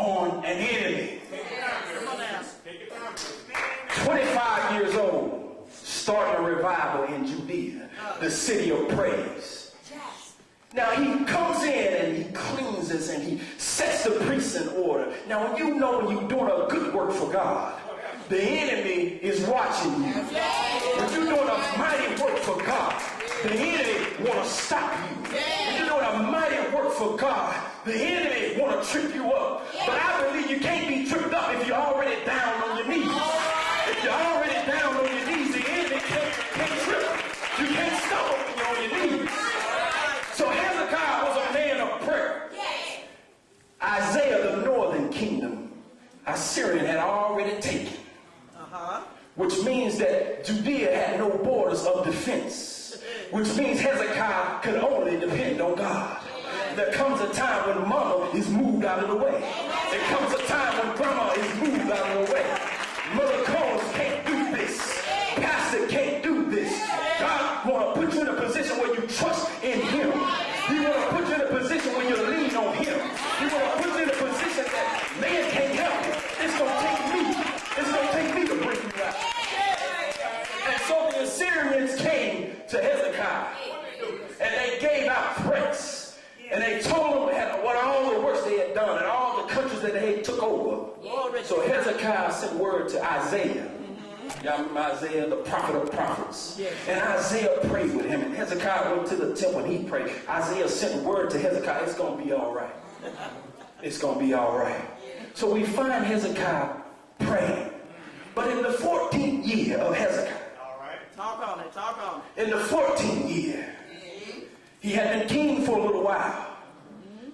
on an enemy. 25 years old, starting a revival in Judea, the city of praise. Now he comes in and he cleanses and he sets the priests in order. Now when you know when you're doing a good work for God, the enemy is watching you. When you're doing a mighty work for God, the enemy want to stop you. When you're doing a mighty work for God, the enemy want to trip you up. But I believe you can't be tripped up if you're already down on your knees. If you're already down on your knees, the enemy can't trip. You can't stumble when you're on your knees. So Hezekiah was a man of prayer. Isaiah, the northern kingdom, Assyrian had already taken. Which means that Judea had no borders of defense. Which means Hezekiah could only depend on God. There comes a time when mama is moved out of the way. There comes a time when grandma is moved out of the way. Mother Combs can't do this. Pastor can't do this. God want to put you in a position where you trust in him. He want to put you in a position where you lean on him. He want to put you in a position that man can't help it. It's going to take me. It's going to take me to bring you out. And so the Assyrians came to Hezekiah and they gave out threats. And they told him what all the works they had done and all the countries that they had took over. So Hezekiah sent word to Isaiah. Y'all remember Isaiah, the prophet of prophets. And Isaiah prayed with him. And Hezekiah went to the temple and he prayed. Isaiah sent word to Hezekiah, it's going to be all right. It's going to be all right. So we find Hezekiah praying. But in the 14th year of Hezekiah. All right. Talk on it. Talk on it. In the 14th year. He had been king for a little while.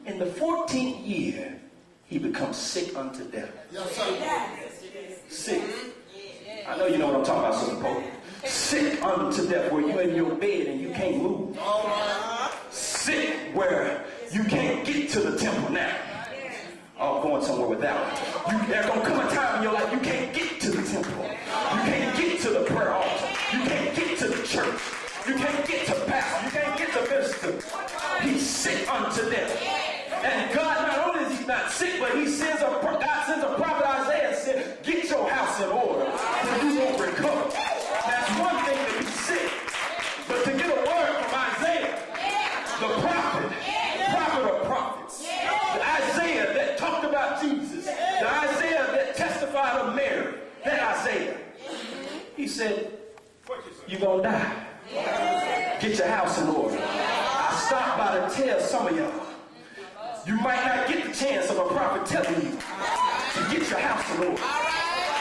In the 14th year, he becomes sick unto death. Yes, sir. Sick. I know you know what I'm talking about, Sister Pope. Sick unto death, where you're in your bed and you can't move. Sick where you can't get to the temple now. Oh, going somewhere with that one. There's going to come a time in your life you can't get to the temple. You can't get to the prayer altar. You can't get to the church. You can't get to pastor. You can't get to minister. He's sick unto death. And God, not only is he not sick, but God sends a prophet Isaiah and said, get your house in order so you won't recover. That's one thing to be sick. But to get a word from Isaiah, the prophet of prophets, the Isaiah that talked about Jesus, the Isaiah that testified of Mary, that Isaiah, he said, you're going to die. Get your house in order. I stopped by to tell some of y'all, you might not get the chance of a prophet telling you to get your house in order.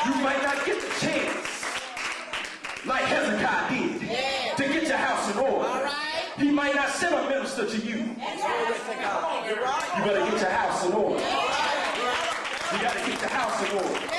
You might not get the chance, like Hezekiah did, to get your house in order. He might not send a minister to you. You better get your house in order. You got to get your house in order.